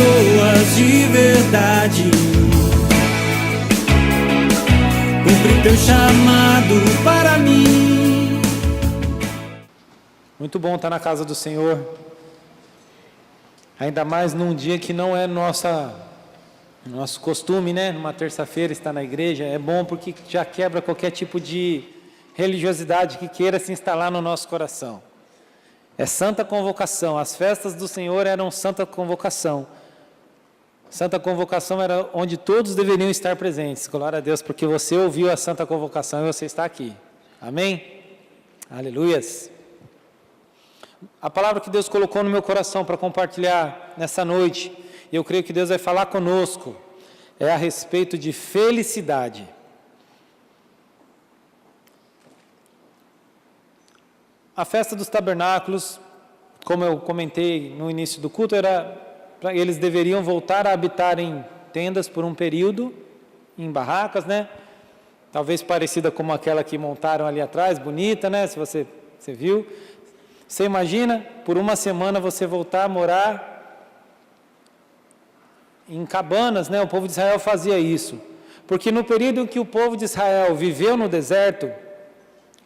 pessoas de verdade. Cumpre teu chamado para mim. Muito bom estar na casa do Senhor, ainda mais num dia que não é nosso costume, né? Numa terça-feira estar na igreja. É bom porque já quebra qualquer tipo de religiosidade que queira se instalar no nosso coração. É santa convocação. As festas do Senhor eram santa convocação. Santa convocação era onde todos deveriam estar presentes. Glória a Deus, porque você ouviu a santa convocação e você está aqui. Amém? Aleluias. A palavra que Deus colocou no meu coração para compartilhar nessa noite, e eu creio que Deus vai falar conosco, é a respeito de felicidade. A festa dos tabernáculos, como eu comentei no início do culto, eles deveriam voltar a habitar em tendas por um período, em barracas, né? Talvez parecida como aquela que montaram ali atrás, bonita, né? Se você viu. Você imagina, por uma semana você voltar a morar em cabanas, né? O povo de Israel fazia isso. Porque no período em que o povo de Israel viveu no deserto,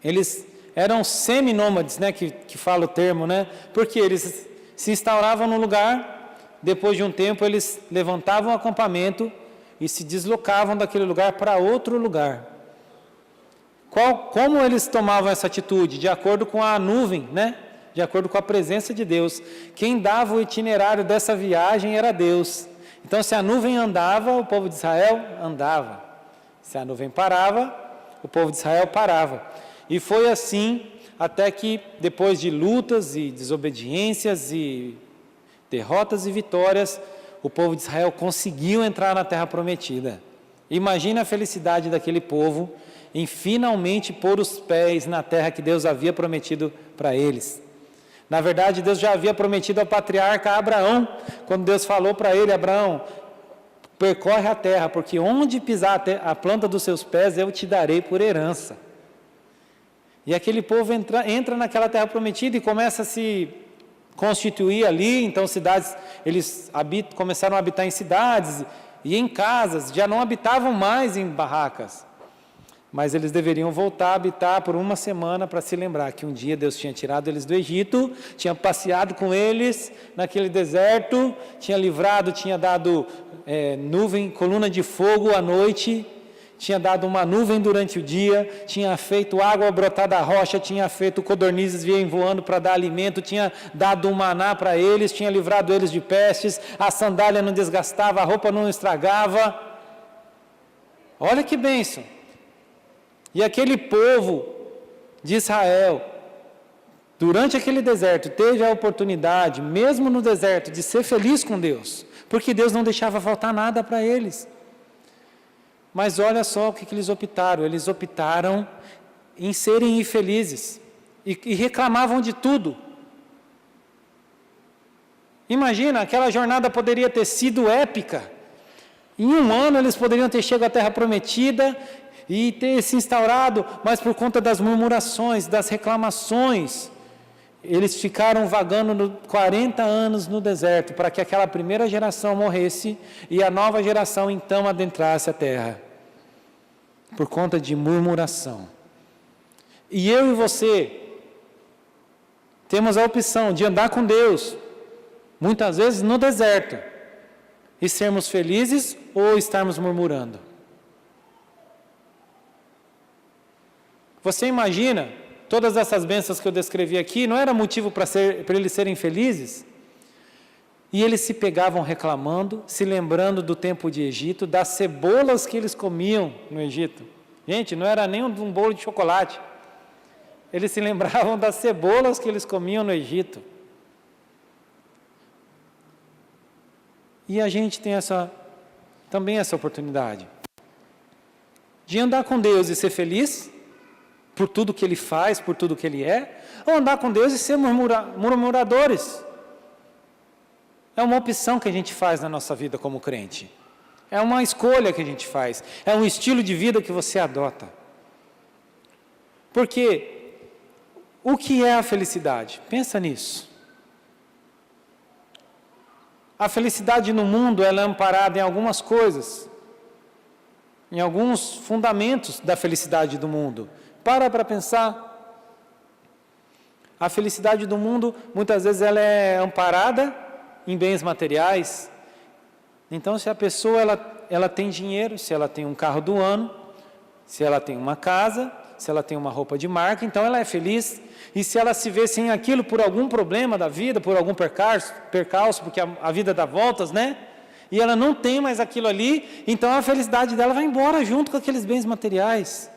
eles eram seminômades, né? Que fala o termo, né? Porque eles se instauravam no lugar, depois de um tempo eles levantavam o acampamento e se deslocavam daquele lugar para outro lugar. Como eles tomavam essa atitude? De acordo com a nuvem, né? De acordo com a presença de Deus. Quem dava o itinerário dessa viagem era Deus. Então, se a nuvem andava, o povo de Israel andava. Se a nuvem parava, o povo de Israel parava. E foi assim até que, depois de lutas e desobediências e derrotas e vitórias, o povo de Israel conseguiu entrar na terra prometida. Imagina a felicidade daquele povo em finalmente pôr os pés na terra que Deus havia prometido para eles. Na verdade, Deus já havia prometido ao patriarca Abraão, quando Deus falou para ele: Abraão, percorre a terra, porque onde pisar a planta dos seus pés, eu te darei por herança. E aquele povo entra naquela terra prometida e começa a se constituir ali. Então cidades, eles começaram a habitar em cidades e em casas, já não habitavam mais em barracas. Mas eles deveriam voltar a habitar por uma semana para se lembrar que um dia Deus tinha tirado eles do Egito, tinha passeado com eles naquele deserto, tinha livrado, tinha dado nuvem, coluna de fogo à noite, tinha dado uma nuvem durante o dia, tinha feito água brotar da rocha, tinha feito codornizes virem voando para dar alimento, tinha dado um maná para eles, tinha livrado eles de pestes, a sandália não desgastava, a roupa não estragava. Olha que bênção! E aquele povo de Israel, durante aquele deserto, teve a oportunidade, mesmo no deserto, de ser feliz com Deus, porque Deus não deixava faltar nada para eles. Mas olha só o que eles optaram. Eles optaram em serem infelizes e reclamavam de tudo. Imagina, aquela jornada poderia ter sido épica. Em um ano eles poderiam ter chegado à terra prometida e ter se instaurado, mas por conta das murmurações, das reclamações, eles ficaram vagando 40 anos no deserto, para que aquela primeira geração morresse e a nova geração então adentrasse a terra, por conta de murmuração. E eu e você temos a opção de andar com Deus, muitas vezes no deserto, e sermos felizes ou estarmos murmurando. Você imagina, todas essas bênçãos que eu descrevi aqui, não era motivo para eles serem felizes? E eles se pegavam reclamando, se lembrando do tempo de Egito, das cebolas que eles comiam no Egito. Gente, não era nem um bolo de chocolate. Eles se lembravam das cebolas que eles comiam no Egito. E a gente tem também essa oportunidade de andar com Deus e ser feliz por tudo que Ele faz, por tudo que Ele é, ou andar com Deus e ser murmuradores. É uma opção que a gente faz na nossa vida como crente. É uma escolha que a gente faz. É um estilo de vida que você adota. Porque o que é a felicidade? Pensa nisso. A felicidade no mundo ela é amparada em algumas coisas, em alguns fundamentos da felicidade do mundo. Para pensar. A felicidade do mundo, muitas vezes, ela é amparada em bens materiais. Então, se a pessoa ela tem dinheiro, se ela tem um carro do ano, se ela tem uma casa, se ela tem uma roupa de marca, então ela é feliz. E se ela se vê sem aquilo por algum problema da vida, por algum percalço, porque a vida dá voltas, né? E ela não tem mais aquilo ali, então a felicidade dela vai embora junto com aqueles bens materiais.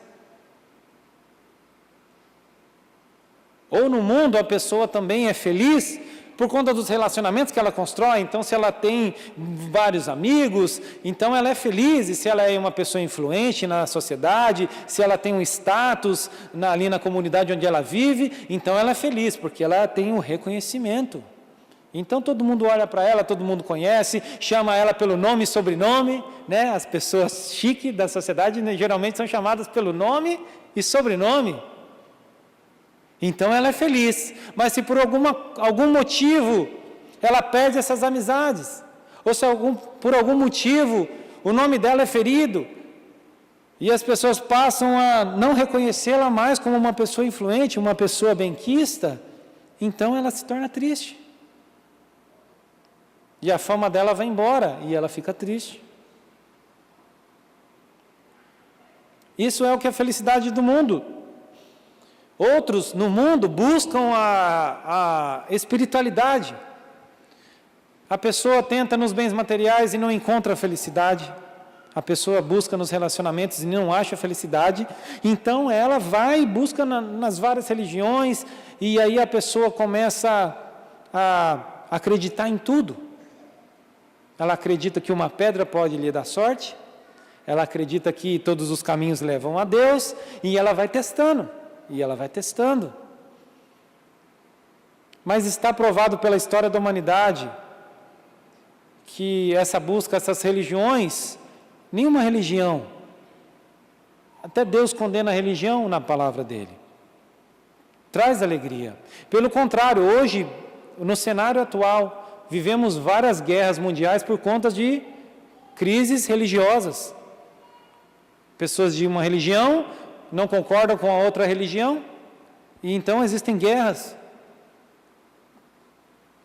Ou no mundo a pessoa também é feliz por conta dos relacionamentos que ela constrói. Então, se ela tem vários amigos, então ela é feliz. E se ela é uma pessoa influente na sociedade, se ela tem um status ali na comunidade onde ela vive, então ela é feliz, porque ela tem um reconhecimento. Então todo mundo olha para ela, todo mundo conhece, chama ela pelo nome e sobrenome, né? As pessoas chiques da sociedade, né, geralmente são chamadas pelo nome e sobrenome. Então ela é feliz, mas se por algum motivo ela perde essas amizades, ou se por algum motivo o nome dela é ferido, e as pessoas passam a não reconhecê-la mais como uma pessoa influente, uma pessoa benquista, então ela se torna triste. E a fama dela vai embora, e ela fica triste. Isso é o que é a felicidade do mundo. Outros no mundo buscam a espiritualidade. A pessoa tenta nos bens materiais e não encontra a felicidade. A pessoa busca nos relacionamentos e não acha a felicidade. Então ela vai e busca nas várias religiões, e aí a pessoa começa a acreditar em tudo. Ela acredita que uma pedra pode lhe dar sorte, ela acredita que todos os caminhos levam a Deus, e ela vai testando. E ela vai testando. Mas está provado pela história da humanidade que essa busca, essas religiões, nenhuma religião, até Deus condena a religião na palavra dele, traz alegria. Pelo contrário, hoje, no cenário atual, vivemos várias guerras mundiais por conta de crises religiosas. Pessoas de uma religião não concordam com a outra religião, e então existem guerras.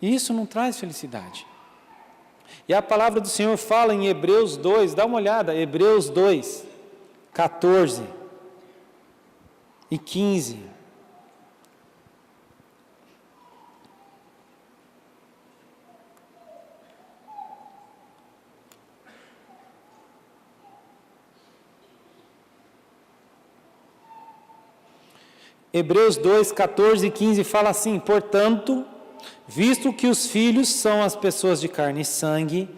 E isso não traz felicidade. E a palavra do Senhor fala em Hebreus 2, dá uma olhada, Hebreus 2, 14 e 15. Hebreus 2, 14 e 15 fala assim: portanto, visto que os filhos são as pessoas de carne e sangue,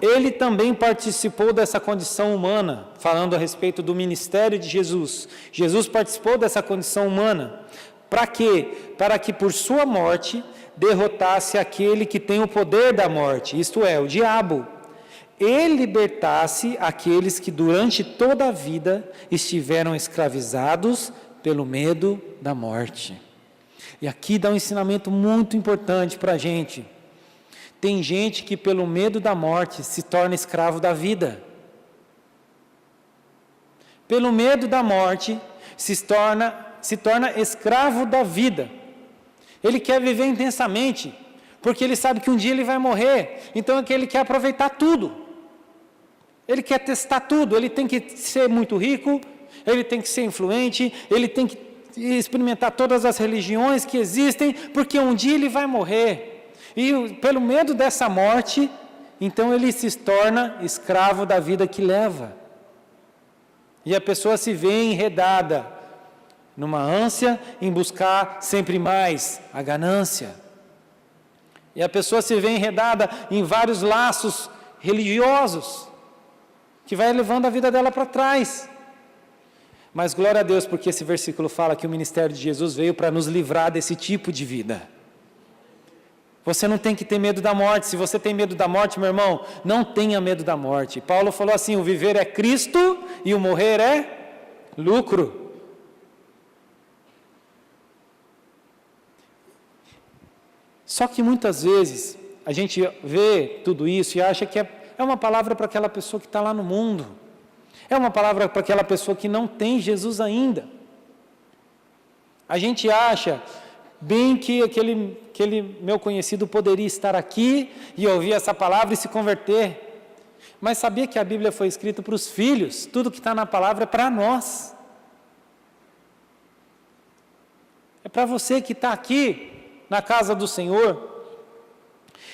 ele também participou dessa condição humana, falando a respeito do ministério de Jesus. Jesus participou dessa condição humana. Para quê? Para que por sua morte derrotasse aquele que tem o poder da morte, isto é, o diabo, e libertasse aqueles que durante toda a vida estiveram escravizados pelo medo da morte. E aqui dá um ensinamento muito importante para a gente. Tem gente que pelo medo da morte se torna escravo da vida. Pelo medo da morte se torna escravo da vida. Ele quer viver intensamente, porque ele sabe que um dia ele vai morrer, então é que ele quer aproveitar tudo. Ele quer testar tudo, ele tem que ser muito rico, ele tem que ser influente, ele tem que experimentar todas as religiões que existem, porque um dia ele vai morrer. E pelo medo dessa morte, então ele se torna escravo da vida que leva. E a pessoa se vê enredada numa ânsia em buscar sempre mais, a ganância. E a pessoa se vê enredada em vários laços religiosos, que vai levando a vida dela para trás. Mas glória a Deus, porque esse versículo fala que o ministério de Jesus veio para nos livrar desse tipo de vida. Você não tem que ter medo da morte. Se você tem medo da morte, meu irmão, não tenha medo da morte. Paulo falou assim: o viver é Cristo e o morrer é lucro. Só que muitas vezes a gente vê tudo isso e acha que é uma palavra para aquela pessoa que está lá no mundo. É uma palavra para aquela pessoa que não tem Jesus ainda. A gente acha bem que aquele meu conhecido poderia estar aqui e ouvir essa palavra e se converter. Mas sabia que a Bíblia foi escrita para os filhos? Tudo que está na palavra é para nós. É para você que está aqui na casa do Senhor.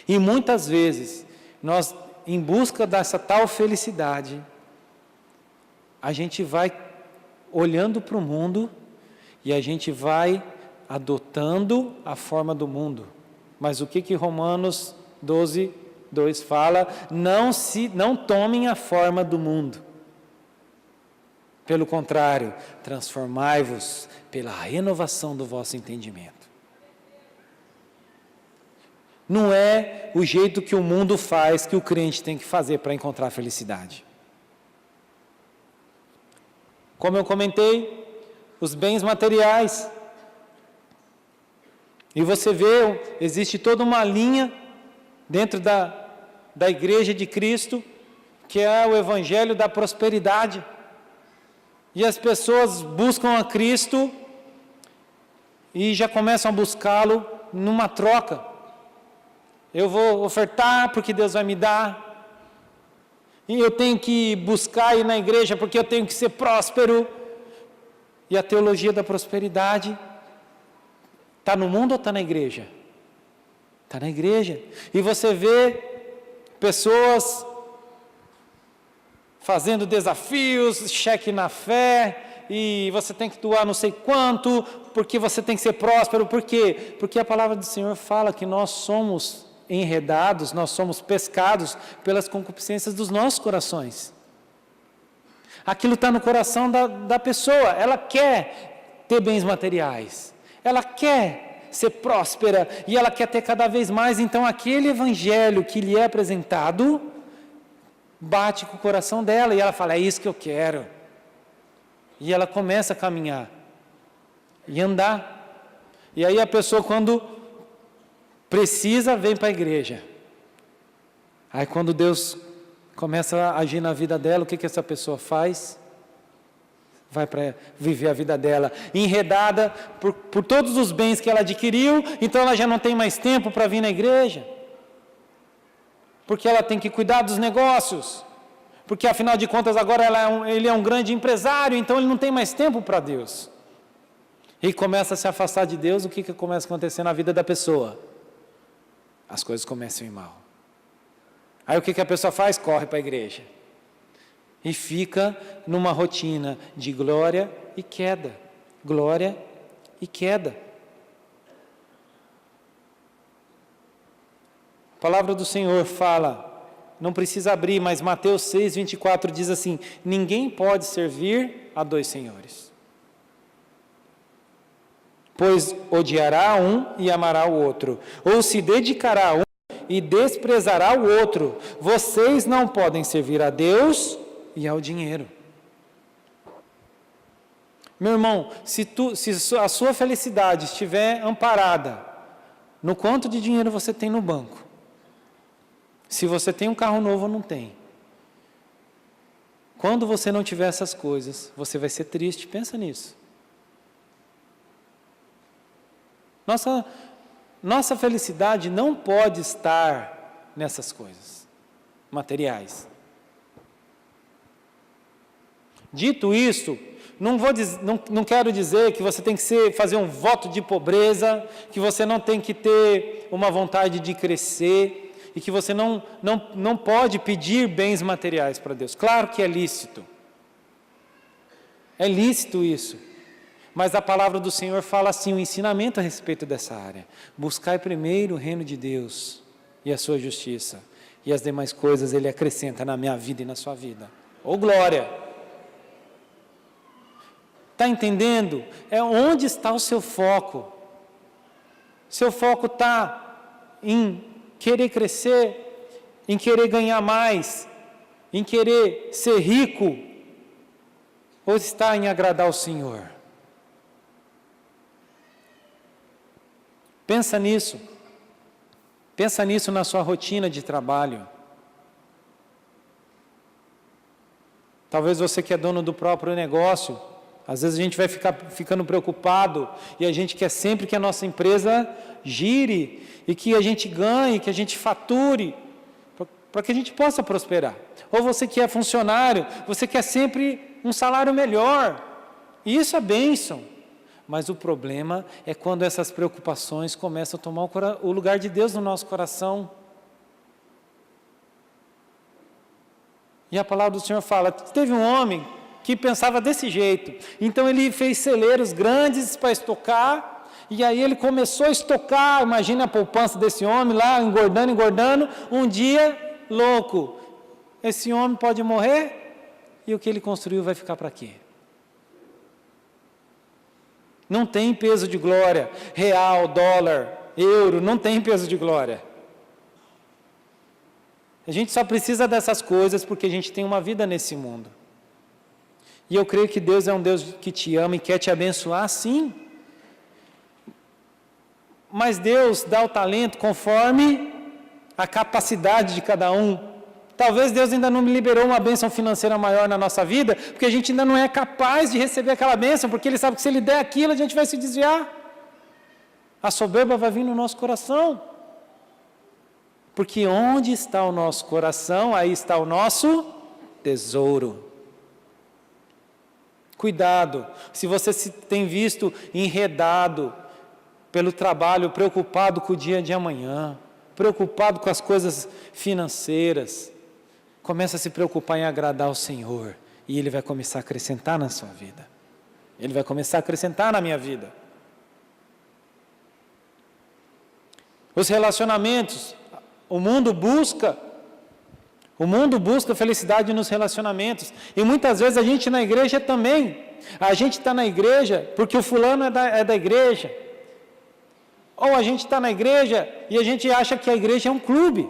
E muitas vezes, nós, em busca dessa tal felicidade, a gente vai olhando para o mundo e a gente vai adotando a forma do mundo. Mas o que Romanos 12, 2 fala? Não tomem a forma do mundo. Pelo contrário, transformai-vos pela renovação do vosso entendimento. Não é o jeito que o mundo faz que o crente tem que fazer para encontrar felicidade. Como eu comentei, os bens materiais. E você vê, existe toda uma linha dentro da igreja de Cristo, que é o evangelho da prosperidade. E as pessoas buscam a Cristo e já começam a buscá-lo numa troca. Eu vou ofertar porque Deus vai me dar. E eu tenho que buscar ir na igreja porque eu tenho que ser próspero. E a teologia da prosperidade está no mundo ou está na igreja? Está na igreja. E você vê pessoas fazendo desafios, cheque na fé, e você tem que doar não sei quanto, porque você tem que ser próspero. Por quê? Porque a palavra do Senhor fala que nós somos enredados, nós somos pescados pelas concupiscências dos nossos corações. Aquilo está no coração da pessoa, ela quer ter bens materiais, ela quer ser próspera, e ela quer ter cada vez mais. Então aquele evangelho que lhe é apresentado bate com o coração dela, e ela fala, é isso que eu quero. E ela começa a caminhar e andar. E aí a pessoa, quando precisa, vem para a igreja. Aí quando Deus começa a agir na vida dela, o que essa pessoa faz? Vai para viver a vida dela enredada por todos os bens que ela adquiriu, então ela já não tem mais tempo para vir na igreja. Porque ela tem que cuidar dos negócios, porque afinal de contas agora ele é um grande empresário, então ele não tem mais tempo para Deus. E começa a se afastar de Deus. O que começa a acontecer na vida da pessoa? As coisas começam a ir mal. Aí o que a pessoa faz? Corre para a igreja. E fica numa rotina de glória e queda. Glória e queda. A palavra do Senhor fala, não precisa abrir, mas Mateus 6, 24 diz assim, ninguém pode servir a dois senhores. Pois odiará um e amará o outro, ou se dedicará a um e desprezará o outro. Vocês não podem servir a Deus e ao dinheiro. Meu irmão, se a sua felicidade estiver amparada no quanto de dinheiro você tem no banco, se você tem um carro novo ou não tem, quando você não tiver essas coisas, você vai ser triste. Pensa nisso. Nossa felicidade não pode estar nessas coisas materiais. Dito isso, não quero dizer que você tem que fazer um voto de pobreza, que você não tem que ter uma vontade de crescer, e que você não pode pedir bens materiais para Deus. Claro que é lícito. É lícito isso. Mas a palavra do Senhor fala assim, um ensinamento a respeito dessa área. Buscai primeiro o reino de Deus e a sua justiça, e as demais coisas Ele acrescenta na minha vida e na sua vida. Ô glória! Está entendendo? É onde está o seu foco. Seu foco está em querer crescer, em querer ganhar mais, em querer ser rico, ou está em agradar o Senhor? Pensa nisso. Pensa nisso na sua rotina de trabalho. Talvez você que é dono do próprio negócio, às vezes a gente vai ficando preocupado e a gente quer sempre que a nossa empresa gire e que a gente ganhe, que a gente fature, para que a gente possa prosperar. Ou você que é funcionário, você quer sempre um salário melhor. E isso é bênção. Mas o problema é quando essas preocupações começam a tomar o lugar de Deus no nosso coração. E a palavra do Senhor fala, teve um homem que pensava desse jeito. Então ele fez celeiros grandes para estocar, e aí ele começou a estocar, imagina a poupança desse homem lá, engordando, um dia, louco, esse homem pode morrer, e o que ele construiu vai ficar para quê? Não tem peso de glória, real, dólar, euro, não tem peso de glória. A gente só precisa dessas coisas porque a gente tem uma vida nesse mundo. E eu creio que Deus é um Deus que te ama e quer te abençoar, sim. Mas Deus dá o talento conforme a capacidade de cada um. Talvez Deus ainda não me liberou uma bênção financeira maior na nossa vida, porque a gente ainda não é capaz de receber aquela bênção, porque Ele sabe que se Ele der aquilo, a gente vai se desviar. A soberba vai vir no nosso coração. Porque onde está o nosso coração, aí está o nosso tesouro. Cuidado, se você se tem visto enredado pelo trabalho, preocupado com o dia de amanhã, preocupado com as coisas financeiras, começa a se preocupar em agradar ao Senhor, e Ele vai começar a acrescentar na sua vida. Ele vai começar a acrescentar na minha vida. Os relacionamentos, o mundo busca felicidade nos relacionamentos. E muitas vezes a gente na igreja também. A gente está na igreja porque o fulano é da igreja. Ou a gente está na igreja e a gente acha que a igreja é um clube,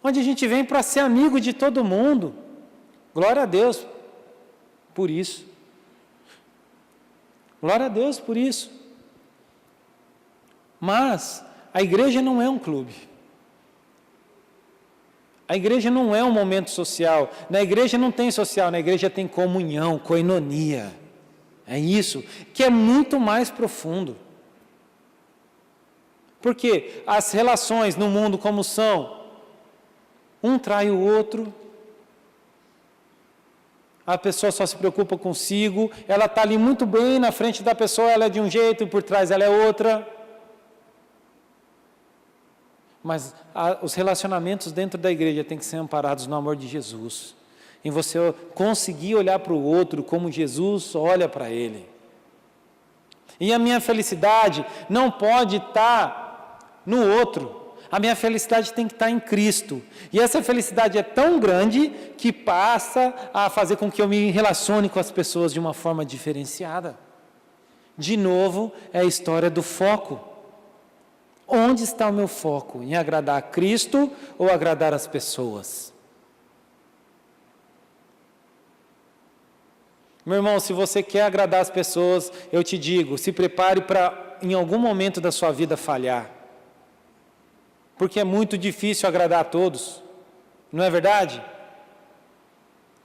onde a gente vem para ser amigo de todo mundo. Glória a Deus por isso. Glória a Deus por isso. Mas a igreja não é um clube. A igreja não é um momento social. Na igreja não tem social, na igreja tem comunhão, koinonia. É isso, que é muito mais profundo. Porque as relações no mundo como são, um trai o outro, a pessoa só se preocupa consigo, ela está ali muito bem, na frente da pessoa ela é de um jeito e por trás ela é outra. Mas os relacionamentos dentro da igreja têm que ser amparados no amor de Jesus. Em você conseguir olhar para o outro como Jesus olha para ele. E a minha felicidade não pode estar no outro. A minha felicidade tem que estar em Cristo. E essa felicidade é tão grande que passa a fazer com que eu me relacione com as pessoas de uma forma diferenciada. De novo, é a história do foco. Onde está o meu foco? Em agradar a Cristo ou agradar as pessoas? Meu irmão, se você quer agradar as pessoas, eu te digo, se prepare para em algum momento da sua vida falhar. Porque é muito difícil agradar a todos, não é verdade?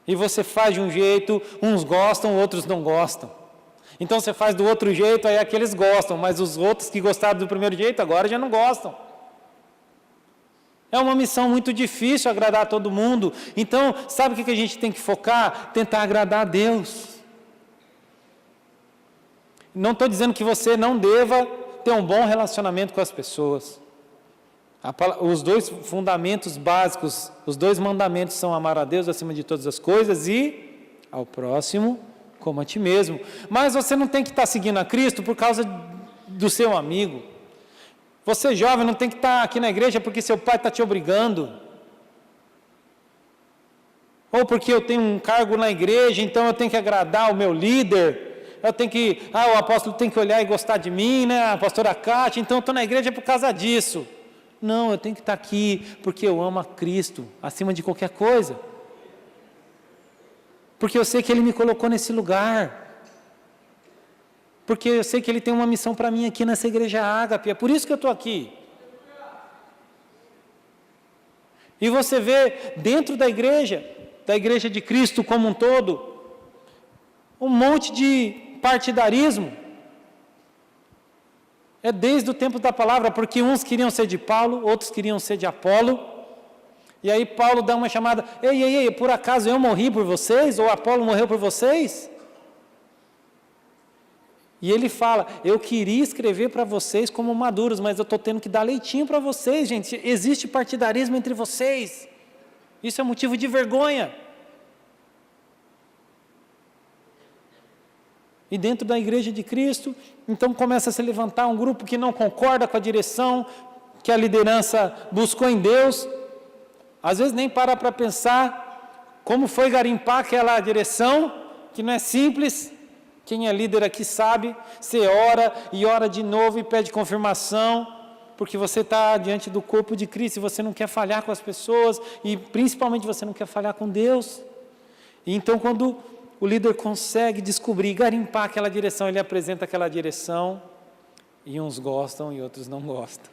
E você faz de um jeito, uns gostam, outros não gostam. Então você faz do outro jeito, aí aqueles gostam, mas os outros que gostaram do primeiro jeito agora já não gostam. É uma missão muito difícil agradar a todo mundo. Então, sabe o que a gente tem que focar? Tentar agradar a Deus. Não estou dizendo que você não deva ter um bom relacionamento com as pessoas. Os dois fundamentos básicos, os dois mandamentos são amar a Deus acima de todas as coisas e ao próximo como a ti mesmo. Mas você não tem que estar seguindo a Cristo por causa do seu amigo. Você jovem não tem que estar aqui na igreja porque seu pai está te obrigando. Ou porque eu tenho um cargo na igreja, então eu tenho que agradar o meu líder. Eu tenho que, o apóstolo tem que olhar e gostar de mim, né? A pastora Cátia, então eu estou na igreja por causa disso. Não, eu tenho que estar aqui porque eu amo a Cristo acima de qualquer coisa. Porque eu sei que Ele me colocou nesse lugar. Porque eu sei que Ele tem uma missão para mim aqui nessa igreja Ágape. É por isso que eu estou aqui. E você vê dentro da igreja de Cristo como um todo, um monte de partidarismo. É desde o tempo da palavra, porque uns queriam ser de Paulo, outros queriam ser de Apolo. E aí Paulo dá uma chamada: ei, por acaso eu morri por vocês? Ou Apolo morreu por vocês? E ele fala: eu queria escrever para vocês como maduros, mas eu estou tendo que dar leitinho para vocês, gente. Existe partidarismo entre vocês. Isso é motivo de vergonha. E dentro da igreja de Cristo, então começa a se levantar um grupo que não concorda com a direção que a liderança buscou em Deus. Às vezes nem para pensar como foi garimpar aquela direção, que não é simples. Quem é líder aqui sabe, você ora e ora de novo e pede confirmação, porque você está diante do corpo de Cristo e você não quer falhar com as pessoas, e principalmente você não quer falhar com Deus. E então quando o líder consegue descobrir, garimpar aquela direção, ele apresenta aquela direção, e uns gostam e outros não gostam.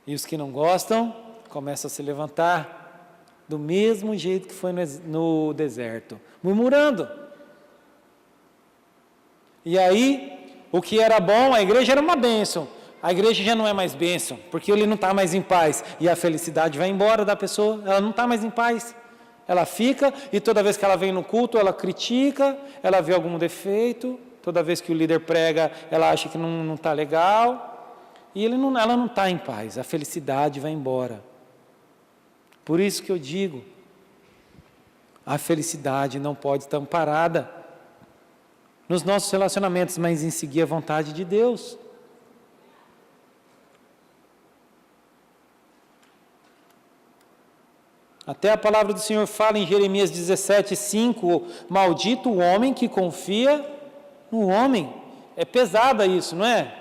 E os que não gostam começam a se levantar do mesmo jeito que foi no deserto, murmurando. E aí, o que era bom, a igreja era uma bênção. A igreja já não é mais bênção, porque ele não está mais em paz. E a felicidade vai embora da pessoa, ela não está mais em paz. Ela fica, e toda vez que ela vem no culto, ela critica, ela vê algum defeito. Toda vez que o líder prega, ela acha que não está legal. E ela não está em paz, a felicidade vai embora. Por isso que eu digo, a felicidade não pode estar amparada nos nossos relacionamentos, mas em seguir a vontade de Deus. Até a palavra do Senhor fala em Jeremias 17:5, maldito o homem que confia no homem. É pesado isso, não é?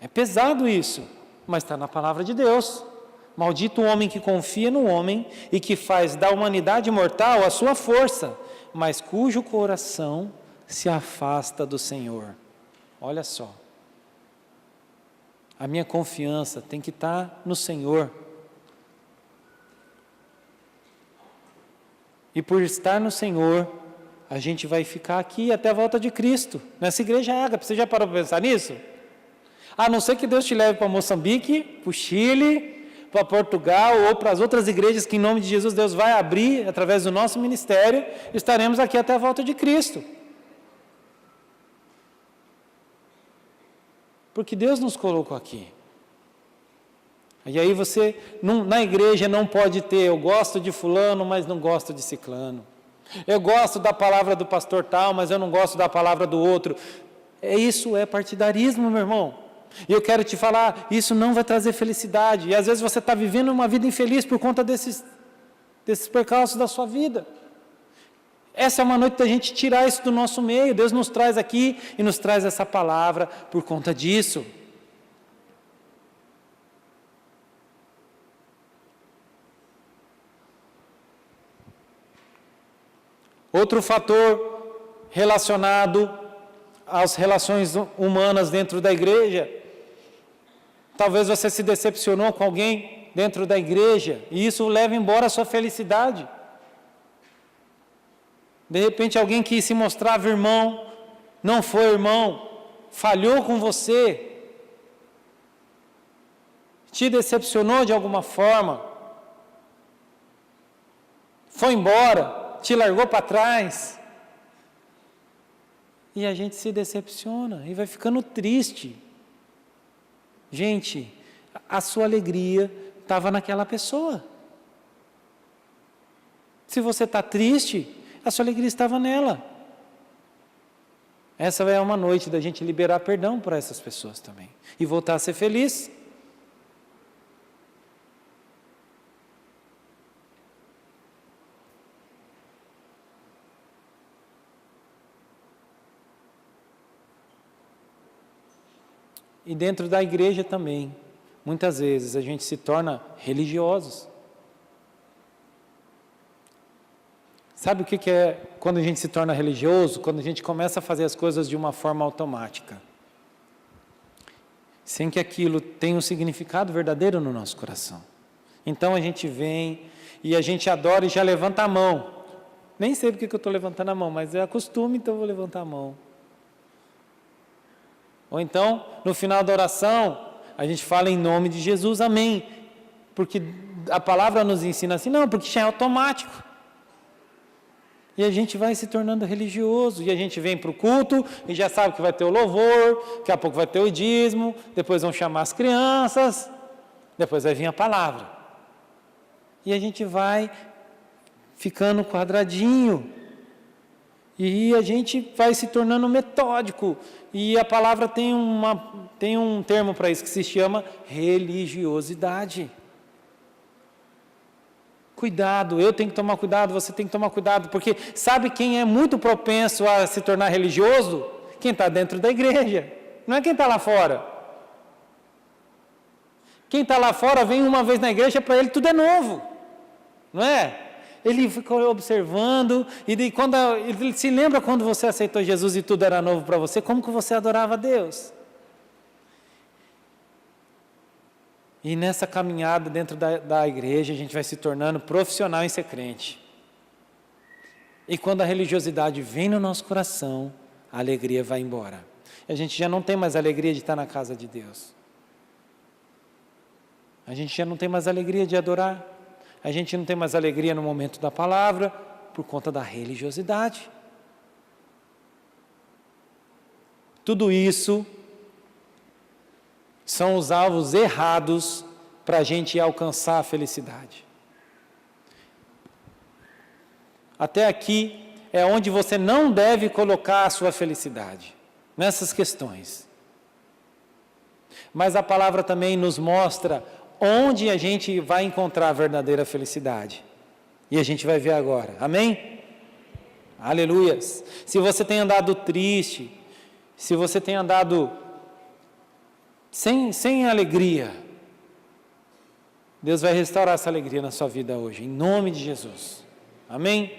É pesado isso, mas está na palavra de Deus. Maldito o homem que confia no homem e que faz da humanidade mortal a sua força, mas cujo coração se afasta do Senhor. Olha só, a minha confiança tem que estar no Senhor. E por estar no Senhor, a gente vai ficar aqui até a volta de Cristo, nessa igreja Ágape. Você já parou para pensar nisso? A não ser que Deus te leve para Moçambique, para o Chile, para Portugal ou para as outras igrejas que em nome de Jesus Deus vai abrir através do nosso ministério, estaremos aqui até a volta de Cristo. Porque Deus nos colocou aqui. E aí você, na igreja não pode ter, eu gosto de fulano, mas não gosto de ciclano. Eu gosto da palavra do pastor tal, mas eu não gosto da palavra do outro. Isso é partidarismo, meu irmão. E eu quero te falar, isso não vai trazer felicidade. E às vezes você está vivendo uma vida infeliz por conta desses percalços da sua vida. Essa é uma noite da gente tirar isso do nosso meio. Deus nos traz aqui e nos traz essa palavra por conta disso. Outro fator relacionado às relações humanas dentro da igreja. Talvez você se decepcionou com alguém dentro da igreja e isso leva embora a sua felicidade. De repente alguém quis se mostrava irmão, não foi irmão, falhou com você, te decepcionou de alguma forma, foi embora, te largou para trás. E a gente se decepciona e vai ficando triste. Gente, a sua alegria estava naquela pessoa. Se você está triste, a sua alegria estava nela. Essa é uma noite da gente liberar perdão para essas pessoas também. E voltar a ser feliz. E dentro da igreja também, muitas vezes a gente se torna religiosos. Sabe o que é quando a gente se torna religioso? Quando a gente começa a fazer as coisas de uma forma automática. sem que aquilo tenha um significado verdadeiro no nosso coração. Então a gente vem e a gente adora e já levanta a mão. Nem sei porque que eu estou levantando a mão, mas é costume, então eu vou levantar a mão. Ou então, no final da oração, a gente fala em nome de Jesus, amém. Porque a palavra nos ensina assim, não, porque já é automático. E a gente vai se tornando religioso, e a gente vem para o culto, e já sabe que vai ter o louvor, daqui a pouco vai ter o dízimo, depois vão chamar as crianças, depois vai vir a palavra. E a gente vai ficando quadradinho, e a gente vai se tornando metódico, e a palavra tem um termo para isso, que se chama religiosidade. Cuidado, eu tenho que tomar cuidado, você tem que tomar cuidado, porque sabe quem é muito propenso a se tornar religioso? Quem está dentro da igreja, não é quem está lá fora. Quem está lá fora vem uma vez na igreja, para ele tudo é novo, não é? Ele ficou observando, e quando ele se lembra quando você aceitou Jesus e tudo era novo para você, como que você adorava a Deus? E nessa caminhada dentro da igreja, a gente vai se tornando profissional em ser crente. E quando a religiosidade vem no nosso coração, a alegria vai embora. A gente já não tem mais alegria de estar na casa de Deus. A gente já não tem mais alegria de adorar. A gente não tem mais alegria no momento da palavra, por conta da religiosidade. Tudo isso são os alvos errados para a gente alcançar a felicidade. Até aqui é onde você não deve colocar a sua felicidade, nessas questões. Mas a palavra também nos mostra onde a gente vai encontrar a verdadeira felicidade. E a gente vai ver agora, amém? Aleluias! Se você tem andado triste, se você tem andado sem alegria, Deus vai restaurar essa alegria na sua vida hoje, em nome de Jesus, amém?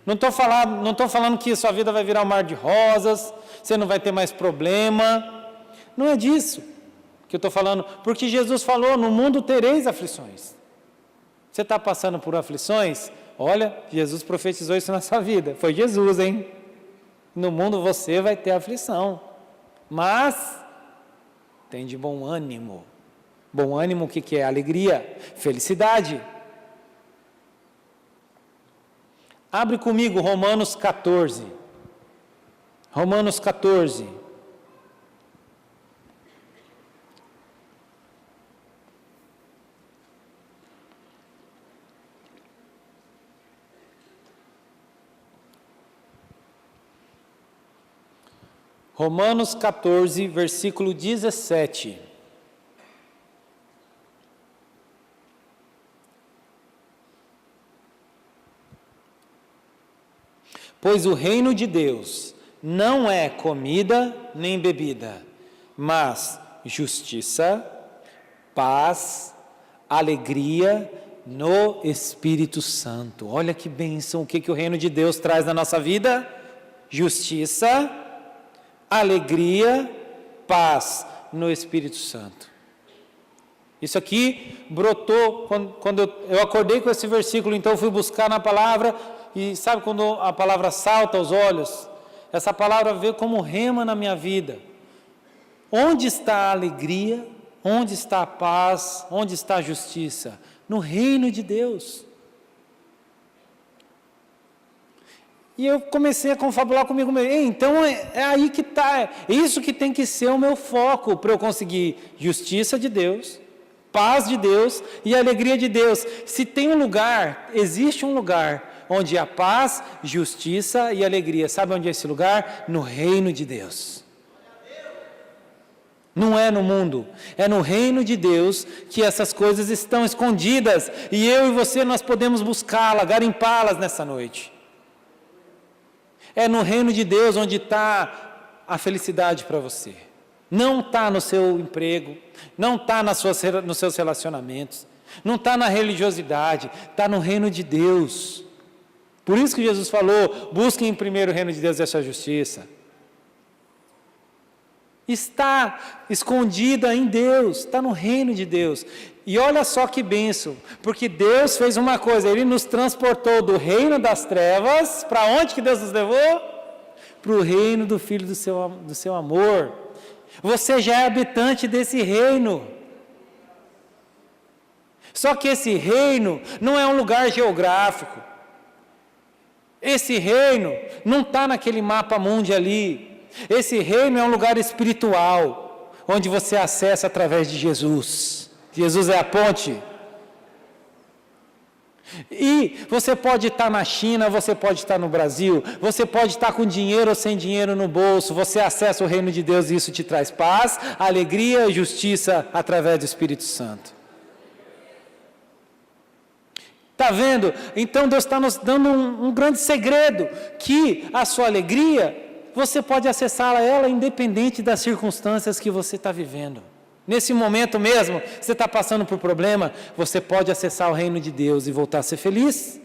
Não estou falando que a sua vida vai virar um mar de rosas, você não vai ter mais problema, não é disso que eu estou falando, porque Jesus falou, no mundo tereis aflições. Você está passando por aflições? Olha, Jesus profetizou isso na sua vida, foi Jesus, hein? No mundo você vai ter aflição, mas tem de bom ânimo. Bom ânimo, o que é? Alegria, felicidade. Abre comigo Romanos 14. Romanos 14. Romanos 14, versículo 17. Pois o reino de Deus não é comida nem bebida, mas justiça, paz, alegria no Espírito Santo. Olha que bênção, o que o reino de Deus traz na nossa vida? Justiça, alegria, paz no Espírito Santo. Isso aqui brotou quando eu acordei com esse versículo, então eu fui buscar na palavra, e sabe quando a palavra salta aos olhos? Essa palavra veio como rema na minha vida. Onde está a alegria? Onde está a paz? Onde está a justiça? No reino de Deus. E eu comecei a confabular comigo mesmo. Então é aí que está, é isso que tem que ser o meu foco para eu conseguir justiça de Deus, paz de Deus e alegria de Deus. Se tem um lugar, existe um lugar onde há paz, justiça e alegria. Sabe onde é esse lugar? No reino de Deus. Não é no mundo, é no reino de Deus que essas coisas estão escondidas. E eu e você, nós podemos buscá-las, garimpá-las nessa noite. É no reino de Deus onde está a felicidade para você. Não está no seu emprego, não está nos seus relacionamentos, não está na religiosidade, está no reino de Deus. Por isso que Jesus falou, busquem primeiro o reino de Deus e a sua justiça. está escondida em Deus, está no reino de Deus. E olha só que bênção, porque Deus fez uma coisa, Ele nos transportou do reino das trevas, para onde que Deus nos levou? Para o reino do Filho do seu amor. Você já é habitante desse reino. Só que esse reino não é um lugar geográfico. Esse reino não está naquele mapa mundi ali. Esse reino é um lugar espiritual, onde você acessa através de Jesus. Jesus é a ponte. E você pode estar na China, você pode estar no Brasil, você pode estar com dinheiro ou sem dinheiro no bolso, você acessa o reino de Deus e isso te traz paz, alegria e justiça através do Espírito Santo. Está vendo? Então Deus está nos dando um grande segredo, que a sua alegria, você pode acessar ela independente das circunstâncias que você está vivendo. Nesse momento mesmo, você está passando por problema, você pode acessar o reino de Deus e voltar a ser feliz.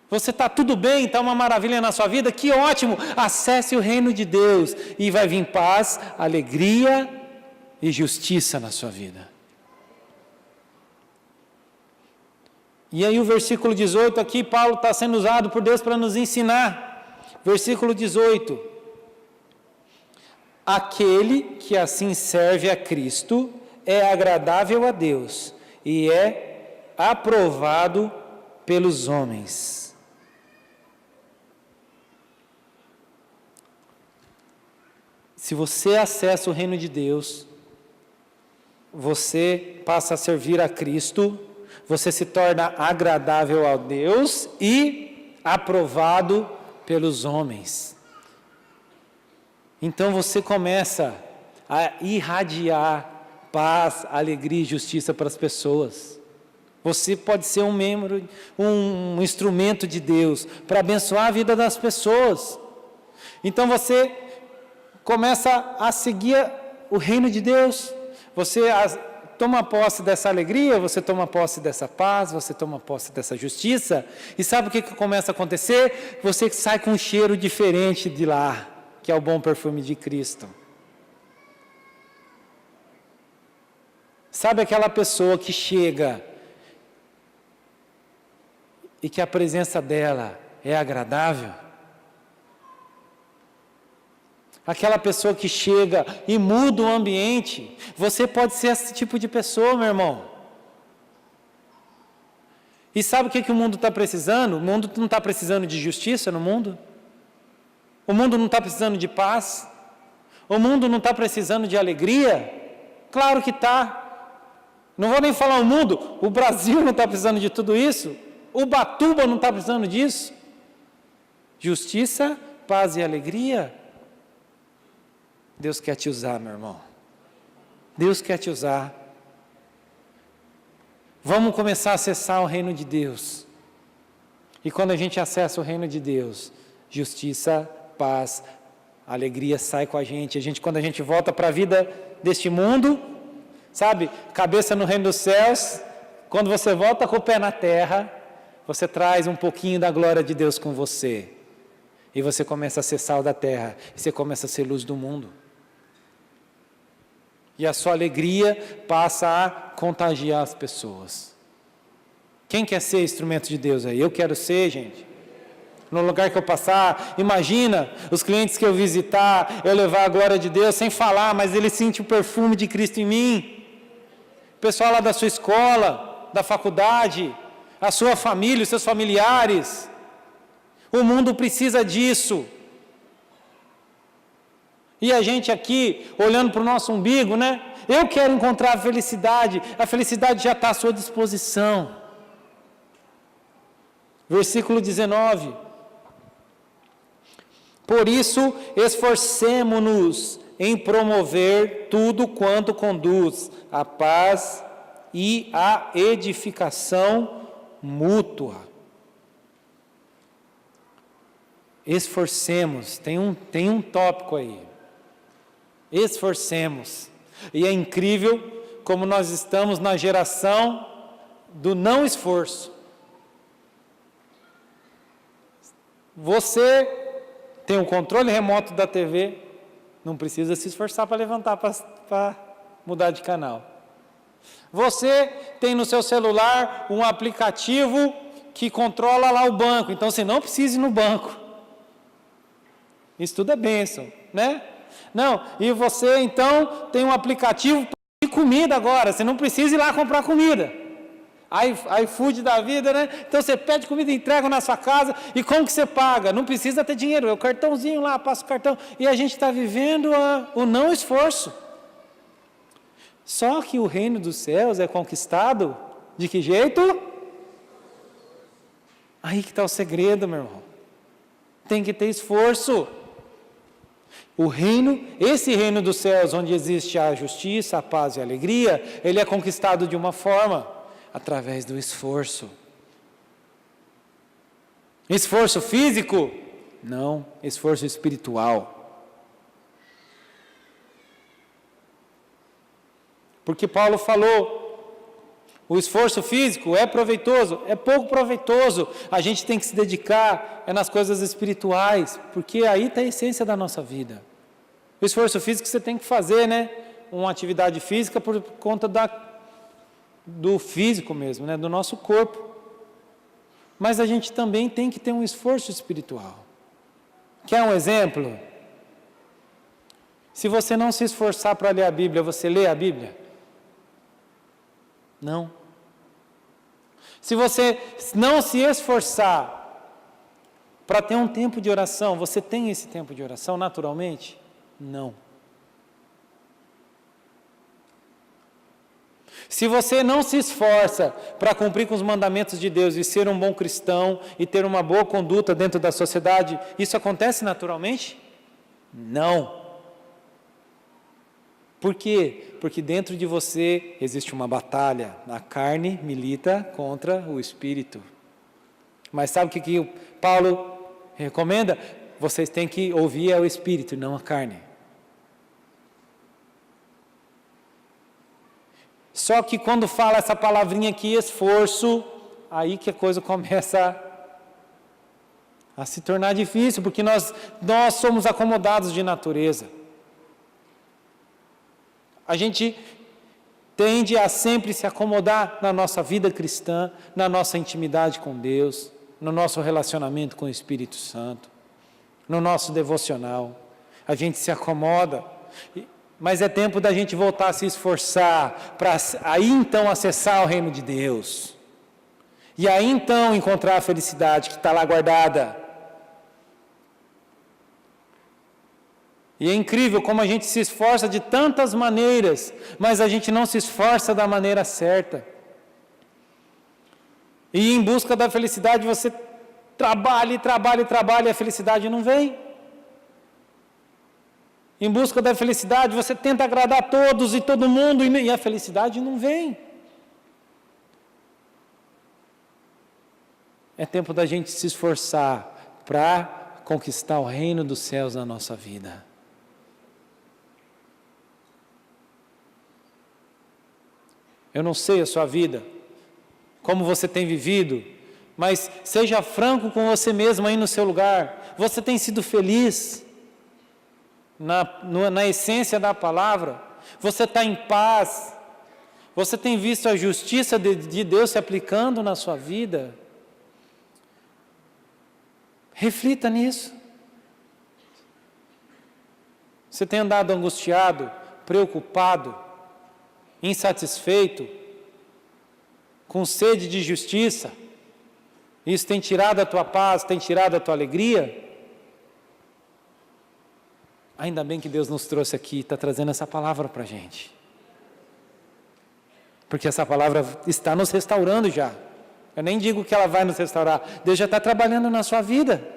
Você está tudo bem, está uma maravilha na sua vida, que ótimo, acesse o reino de Deus e vai vir paz, alegria e justiça na sua vida. E aí o versículo 18 aqui, Paulo está sendo usado por Deus para nos ensinar. Versículo 18. Aquele que assim serve a Cristo é agradável a Deus e é aprovado pelos homens. Se você acessa o reino de Deus, você passa a servir a Cristo, você se torna agradável a Deus e aprovado pelos homens. Então você começa a irradiar paz, alegria e justiça para as pessoas. Você pode ser um membro, um instrumento de Deus para abençoar a vida das pessoas. Então você começa a seguir o reino de Deus. Você toma posse dessa alegria, você toma posse dessa paz, você toma posse dessa justiça. E sabe o que começa a acontecer? Você sai com um cheiro diferente de lá, que é o bom perfume de Cristo. Sabe aquela pessoa que chega e que a presença dela é agradável? Aquela pessoa que chega e muda o ambiente. Você pode ser esse tipo de pessoa, meu irmão. E sabe o que o mundo está precisando? O mundo não está precisando de justiça no mundo? O mundo não está precisando de paz? O mundo não está precisando de alegria? Claro que está. Não vou nem falar o mundo, o Brasil não está precisando de tudo isso. Ubatuba não está precisando disso. Justiça, paz e alegria. Deus quer te usar, meu irmão. Deus quer te usar. Vamos começar a acessar o reino de Deus. E quando a gente acessa o reino de Deus, justiça, paz, alegria sai com a gente. Quando a gente volta para a vida deste mundo, sabe, cabeça no reino dos céus, quando você volta com o pé na terra, você traz um pouquinho da glória de Deus com você. E você começa a ser sal da terra, e você começa a ser luz do mundo. E a sua alegria passa a contagiar as pessoas. Quem quer ser instrumento de Deus aí? Eu quero ser, gente. No lugar que eu passar, imagina os clientes que eu visitar, eu levar a glória de Deus sem falar, mas ele sente o perfume de Cristo em mim. O pessoal lá da sua escola, da faculdade, a sua família, os seus familiares. O mundo precisa disso. E a gente aqui, olhando para o nosso umbigo, né? Eu quero encontrar a felicidade já está à sua disposição. Versículo 19. Por isso, esforcemo-nos em promover tudo quanto conduz à paz e à edificação mútua. Esforcemos, tem um tópico aí. Esforcemos. E é incrível como nós estamos na geração do não esforço. Você tem o controle remoto da TV, Não precisa se esforçar para levantar, para mudar de canal. Você tem no seu celular um aplicativo que controla lá o banco, então você não precisa ir no banco. Isso tudo é bênção, né? Não, e você então tem um aplicativo de comida agora, você não precisa ir lá comprar comida. iFood da vida, né? Então você pede comida e entrega na sua casa, e como que você paga? Não precisa ter dinheiro, é o cartãozinho lá, passa o cartão, e a gente está vivendo o não esforço. Só que o reino dos céus é conquistado de que jeito? Aí que está o segredo, meu irmão. Tem que ter esforço. Esse reino dos céus, onde existe a justiça, a paz e a alegria, ele é conquistado de uma forma, através do esforço. Esforço físico? Não, esforço espiritual. Porque Paulo falou, o esforço físico é proveitoso, é pouco proveitoso. A gente tem que se dedicar nas coisas espirituais, porque aí está a essência da nossa vida. O esforço físico você tem que fazer, né? Uma atividade física por conta do físico mesmo, né? Do nosso corpo. Mas a gente também tem que ter um esforço espiritual. Quer um exemplo? Se você não se esforçar para ler a Bíblia, você lê a Bíblia? Não. Se você não se esforçar para ter um tempo de oração, você tem esse tempo de oração naturalmente? Não. Se você não se esforça para cumprir com os mandamentos de Deus e ser um bom cristão e ter uma boa conduta dentro da sociedade, isso acontece naturalmente? Não. Por quê? Porque dentro de você existe uma batalha. A carne milita contra o espírito. Mas sabe o que Paulo recomenda? Vocês têm que ouvir o espírito, não a carne. Só que quando fala essa palavrinha aqui, esforço, aí que a coisa começa a se tornar difícil, porque nós somos acomodados de natureza. A gente tende a sempre se acomodar na nossa vida cristã, na nossa intimidade com Deus, no nosso relacionamento com o Espírito Santo, no nosso devocional. A gente se acomoda, mas é tempo da gente voltar a se esforçar para aí então acessar o reino de Deus. E aí então encontrar a felicidade que está lá guardada. E é incrível como a gente se esforça de tantas maneiras, mas a gente não se esforça da maneira certa. E em busca da felicidade você trabalha e a felicidade não vem. Em busca da felicidade você tenta agradar todos e todo mundo e a felicidade não vem. É tempo da gente se esforçar para conquistar o reino dos céus na nossa vida. Eu não sei a sua vida, como você tem vivido, mas seja franco com você mesmo aí no seu lugar. Você tem sido feliz na essência da palavra? Você está em paz? Você tem visto a justiça de Deus se aplicando na sua vida? Reflita nisso. Você tem andado angustiado, preocupado, insatisfeito, com sede de justiça? Isso tem tirado a tua paz, tem tirado a tua alegria? Ainda bem que Deus nos trouxe aqui, está trazendo essa palavra para a gente. Porque essa palavra está nos restaurando já. Eu nem digo que ela vai nos restaurar, Deus já está trabalhando na sua vida.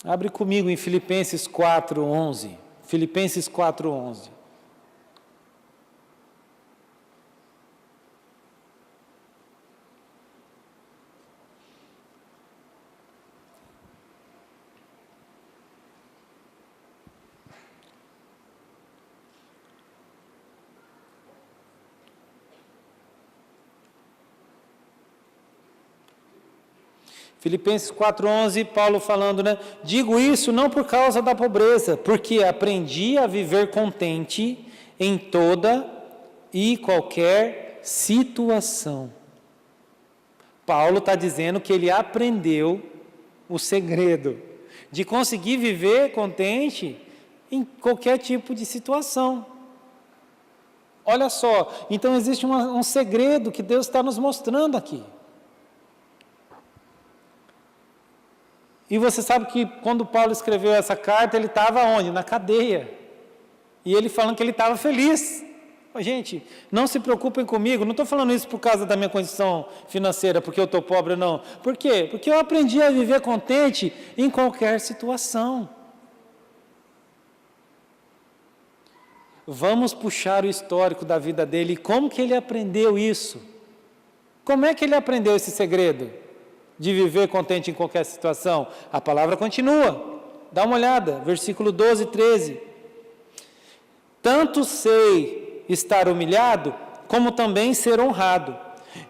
Abre comigo em Filipenses 4:11. Filipenses 4:11. Filipenses 4:11, Paulo falando, né? Digo isso não por causa da pobreza, porque aprendi a viver contente em toda e qualquer situação. Paulo está dizendo que ele aprendeu o segredo de conseguir viver contente em qualquer tipo de situação. Olha só, então existe um segredo que Deus está nos mostrando aqui. E você sabe que quando Paulo escreveu essa carta, ele estava onde? Na cadeia. E ele falando que ele estava feliz. Gente, não se preocupem comigo, não estou falando isso por causa da minha condição financeira, porque eu estou pobre, não. Por quê? Porque eu aprendi a viver contente em qualquer situação. Vamos puxar o histórico da vida dele. Como que ele aprendeu isso? Como é que ele aprendeu esse segredo de viver contente em qualquer situação? A palavra continua. Dá uma olhada, versículo 12 e 13. Tanto sei estar humilhado, como também ser honrado.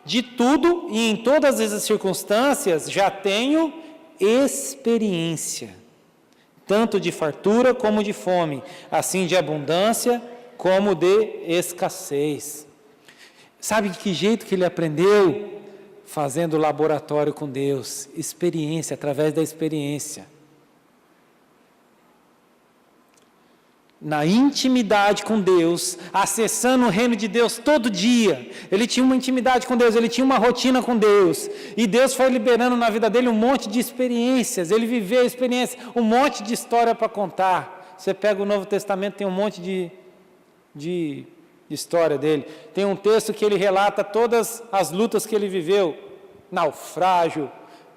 De tudo e em todas as circunstâncias já tenho experiência, tanto de fartura como de fome, assim de abundância como de escassez. Sabe de que jeito que ele aprendeu? Fazendo laboratório com Deus, experiência, através da experiência. Na intimidade com Deus, acessando o reino de Deus todo dia. Ele tinha uma intimidade com Deus, ele tinha uma rotina com Deus. E Deus foi liberando na vida dele um monte de experiências. Ele viveu experiências, um monte de história para contar. Você pega o Novo Testamento, tem um monte de história dele. Tem um texto que ele relata todas as lutas que ele viveu. Naufrágio,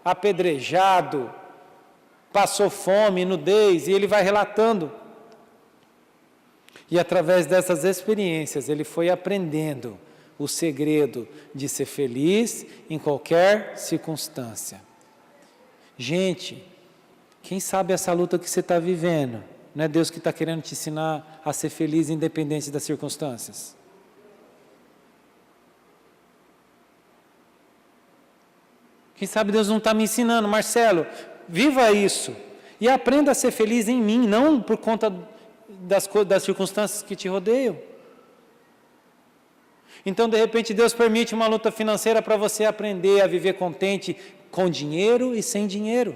apedrejado, passou fome, nudez, e ele vai relatando. E através dessas experiências, ele foi aprendendo o segredo de ser feliz em qualquer circunstância. Gente, quem sabe essa luta que você está vivendo, não é Deus que está querendo te ensinar a ser feliz independente das circunstâncias? Quem sabe Deus não está me ensinando, Marcelo, viva isso e aprenda a ser feliz em mim, não por conta das circunstâncias que te rodeiam. Então, de repente, Deus permite uma luta financeira para você aprender a viver contente com dinheiro e sem dinheiro.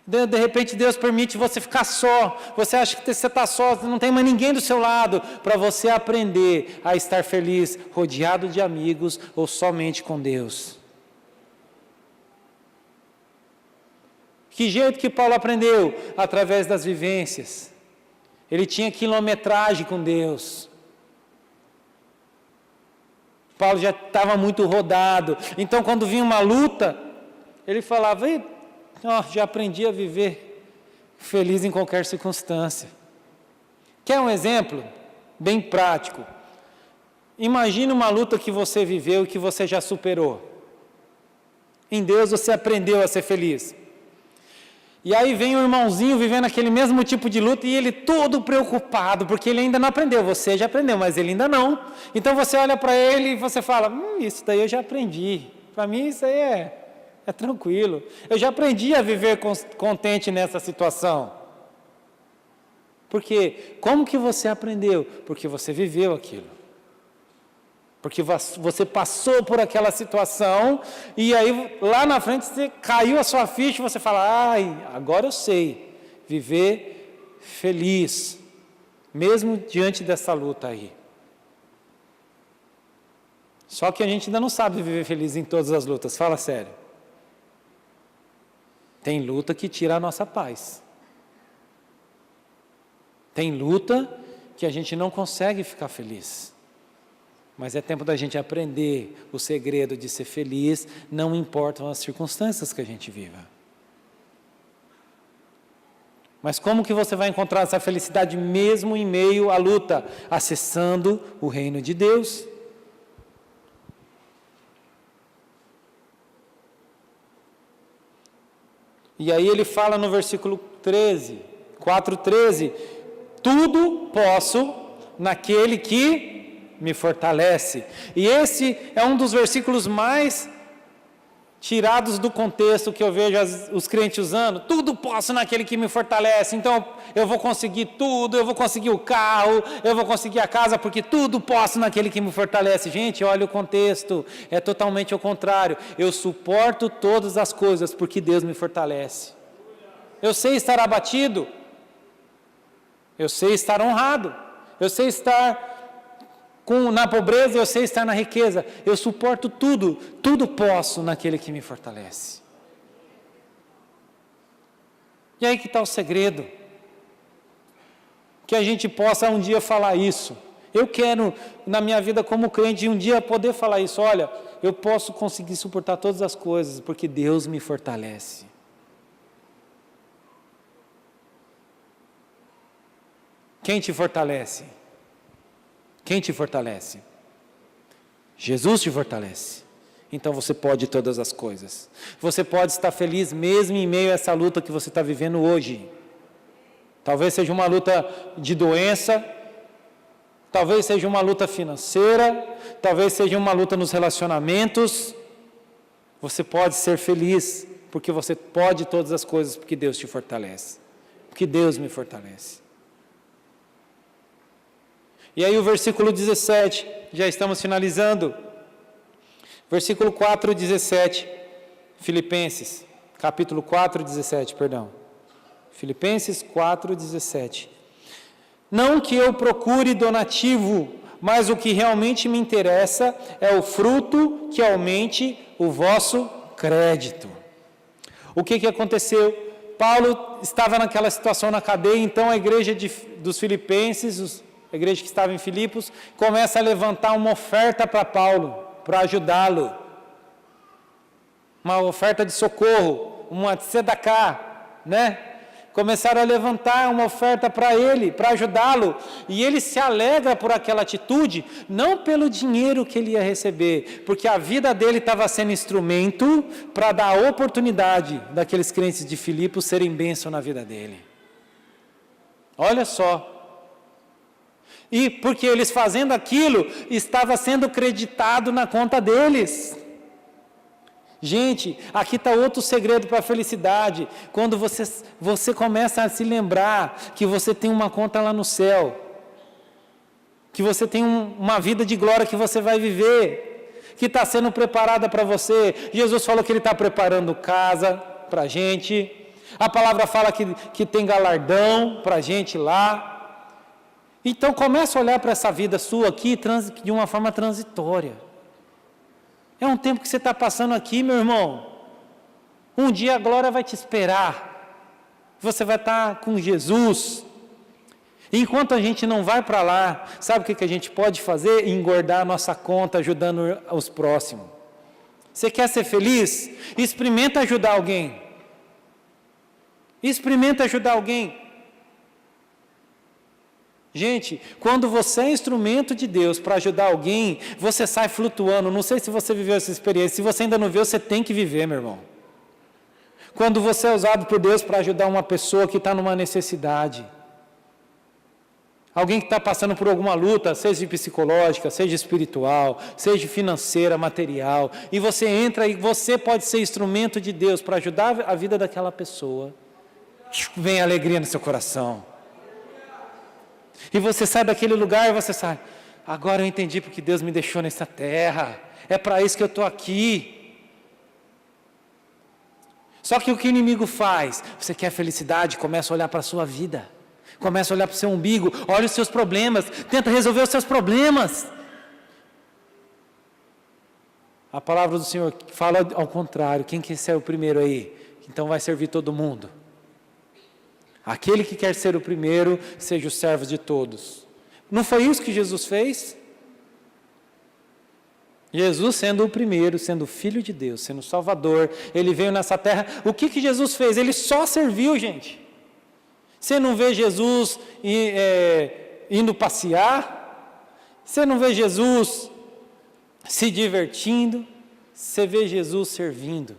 De repente, Deus permite você ficar só. Você acha que você está só, não tem mais ninguém do seu lado, para você aprender a estar feliz, rodeado de amigos ou somente com Deus. Que jeito que Paulo aprendeu? Através das vivências. Ele tinha quilometragem com Deus. Paulo já estava muito rodado. Então, quando vinha uma luta, ele falava, já aprendi a viver feliz em qualquer circunstância. Quer um exemplo bem prático? Imagine uma luta que você viveu e que você já superou. Em Deus você aprendeu a ser feliz. E aí vem o irmãozinho vivendo aquele mesmo tipo de luta e ele todo preocupado, porque ele ainda não aprendeu. Você já aprendeu, mas ele ainda não. Então você olha para ele e você fala, isso daí eu já aprendi. Para mim isso aí é tranquilo. Eu já aprendi a viver contente nessa situação. Por quê? Como que você aprendeu? Porque você viveu aquilo. Porque você passou por aquela situação e aí lá na frente você caiu a sua ficha e você fala, agora eu sei viver feliz, mesmo diante dessa luta aí. Só que a gente ainda não sabe viver feliz em todas as lutas, fala sério. Tem luta que tira a nossa paz. Tem luta que a gente não consegue ficar feliz. Mas é tempo da gente aprender o segredo de ser feliz, não importam as circunstâncias que a gente viva. Mas como que você vai encontrar essa felicidade mesmo em meio à luta? Acessando o reino de Deus. E aí ele fala no versículo 13, 4:13, tudo posso naquele que me fortalece. E esse é um dos versículos mais tirados do contexto que eu vejo os crentes usando, tudo posso naquele que me fortalece, então eu vou conseguir tudo, eu vou conseguir o carro, eu vou conseguir a casa, porque tudo posso naquele que me fortalece. Gente, olha o contexto, é totalmente ao contrário. Eu suporto todas as coisas porque Deus me fortalece. Eu sei estar abatido, eu sei estar honrado, eu sei estar na pobreza, eu sei estar na riqueza, eu suporto tudo, tudo posso naquele que me fortalece. E aí que está o segredo, que a gente possa um dia falar isso. Eu quero, na minha vida como crente, um dia poder falar isso. Olha, eu posso conseguir suportar todas as coisas, porque Deus me fortalece. Quem te fortalece? Quem te fortalece? Jesus te fortalece. Então você pode todas as coisas. Você pode estar feliz mesmo em meio a essa luta que você está vivendo hoje. Talvez seja uma luta de doença, talvez seja uma luta financeira, talvez seja uma luta nos relacionamentos. Você pode ser feliz, porque você pode todas as coisas, porque Deus te fortalece. Porque Deus me fortalece. E aí o versículo 17, já estamos finalizando. Versículo 4, 17, Filipenses, capítulo 4, 17, perdão. Filipenses 4, 17. Não que eu procure donativo, mas o que realmente me interessa é o fruto que aumente o vosso crédito. O que aconteceu? Paulo estava naquela situação na cadeia, então a igreja dos Filipenses, a igreja que estava em Filipos, começa a levantar uma oferta para Paulo, para ajudá-lo. Uma oferta de socorro, uma tzedakah, né? Começaram a levantar uma oferta para ele, para ajudá-lo. E ele se alegra por aquela atitude, não pelo dinheiro que ele ia receber, porque a vida dele estava sendo instrumento para dar a oportunidade daqueles crentes de Filipos serem bênção na vida dele. Olha só. E porque eles fazendo aquilo, estava sendo creditado na conta deles. Gente, aqui está outro segredo para a felicidade. Quando você começa a se lembrar que você tem uma conta lá no céu, que você tem uma vida de glória que você vai viver, que está sendo preparada para você. Jesus falou que Ele está preparando casa para a gente. A palavra fala que tem galardão para a gente lá. Então começa a olhar para essa vida sua aqui de uma forma transitória. É um tempo que você está passando aqui, meu irmão. Um dia a glória vai te esperar. Você vai estar com Jesus. Enquanto a gente não vai para lá, sabe o que a gente pode fazer? Engordar a nossa conta ajudando os próximos. Você quer ser feliz? Experimenta ajudar alguém. Experimenta ajudar alguém. Gente, quando você é instrumento de Deus para ajudar alguém, você sai flutuando. Não sei se você viveu essa experiência. Se você ainda não viu, você tem que viver, meu irmão. Quando você é usado por Deus para ajudar uma pessoa que está numa necessidade, alguém que está passando por alguma luta, seja psicológica, seja espiritual, seja financeira, material, e você entra e você pode ser instrumento de Deus para ajudar a vida daquela pessoa, vem alegria no seu coração. E você sai daquele lugar e você sai, agora eu entendi porque Deus me deixou nessa terra, é para isso que eu estou aqui. Só que o que o inimigo faz? Você quer felicidade, começa a olhar para a sua vida, começa a olhar para o seu umbigo, olha os seus problemas, tenta resolver os seus problemas. A palavra do Senhor fala ao contrário, quem quer ser o primeiro aí? Então vai servir todo mundo. Aquele que quer ser o primeiro, seja o servo de todos. Não foi isso que Jesus fez? Jesus sendo o primeiro, sendo o Filho de Deus, sendo o Salvador, Ele veio nessa terra. O que Jesus fez? Ele só serviu, gente. Você não vê Jesus indo passear, você não vê Jesus se divertindo, você vê Jesus servindo.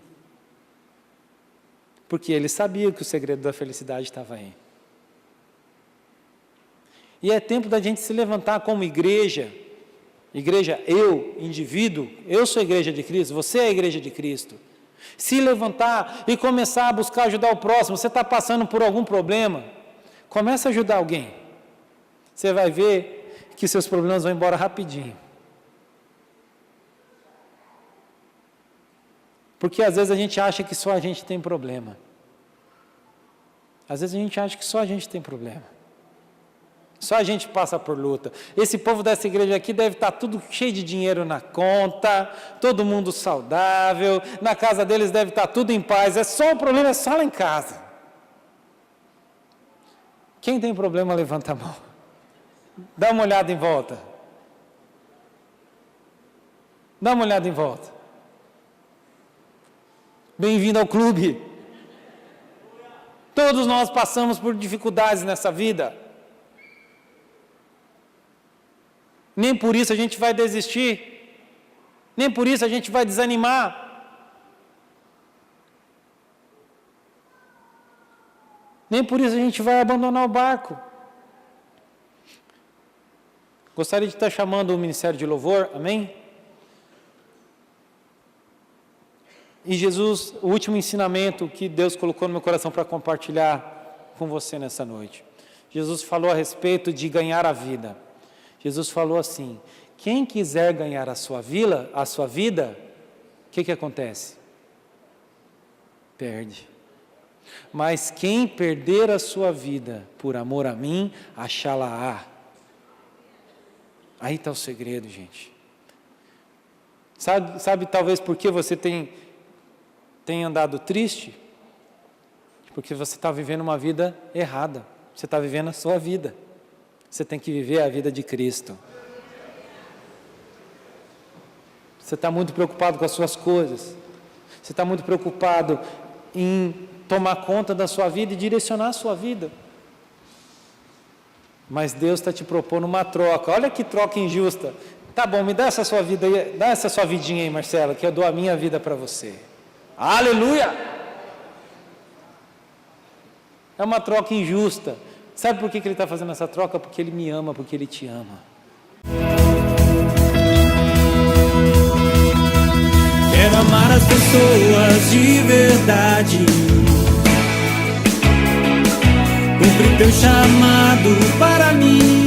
Porque ele sabia que o segredo da felicidade estava aí. E é tempo da gente se levantar como igreja. Igreja, eu, indivíduo, eu sou a igreja de Cristo, você é a igreja de Cristo. Se levantar e começar a buscar ajudar o próximo. Você está passando por algum problema? Começa a ajudar alguém. Você vai ver que seus problemas vão embora rapidinho. Porque às vezes a gente acha que só a gente tem problema. Às vezes a gente acha que só a gente tem problema. Só a gente passa por luta. Esse povo dessa igreja aqui deve estar tudo cheio de dinheiro na conta, todo mundo saudável, na casa deles deve estar tudo em paz. O problema é só lá em casa. Quem tem problema, levanta a mão. Dá uma olhada em volta. Dá uma olhada em volta. Bem-vindo ao clube. Todos nós passamos por dificuldades nessa vida. Nem por isso a gente vai desistir. Nem por isso a gente vai desanimar. Nem por isso a gente vai abandonar o barco. Gostaria de estar chamando o Ministério de Louvor, amém? E Jesus, o último ensinamento que Deus colocou no meu coração para compartilhar com você nessa noite. Jesus falou a respeito de ganhar a vida. Jesus falou assim: quem quiser ganhar a sua vida, o que acontece? Perde. Mas quem perder a sua vida por amor a mim, achá-la-á. Aí está o segredo, gente. Sabe talvez por que você tem andado triste? Porque você está vivendo uma vida errada. Você está vivendo a sua vida. Você tem que viver a vida de Cristo. Você está muito preocupado com as suas coisas. Você está muito preocupado em tomar conta da sua vida e direcionar a sua vida. Mas Deus está te propondo uma troca. Olha que troca injusta. Tá bom, me dá essa sua vida aí, dá essa sua vidinha aí, Marcela, que eu dou a minha vida para você. Aleluia! É uma troca injusta. Sabe por que Ele está fazendo essa troca? Porque Ele me ama, porque Ele te ama. Quero amar as pessoas de verdade, cumprir teu chamado para mim.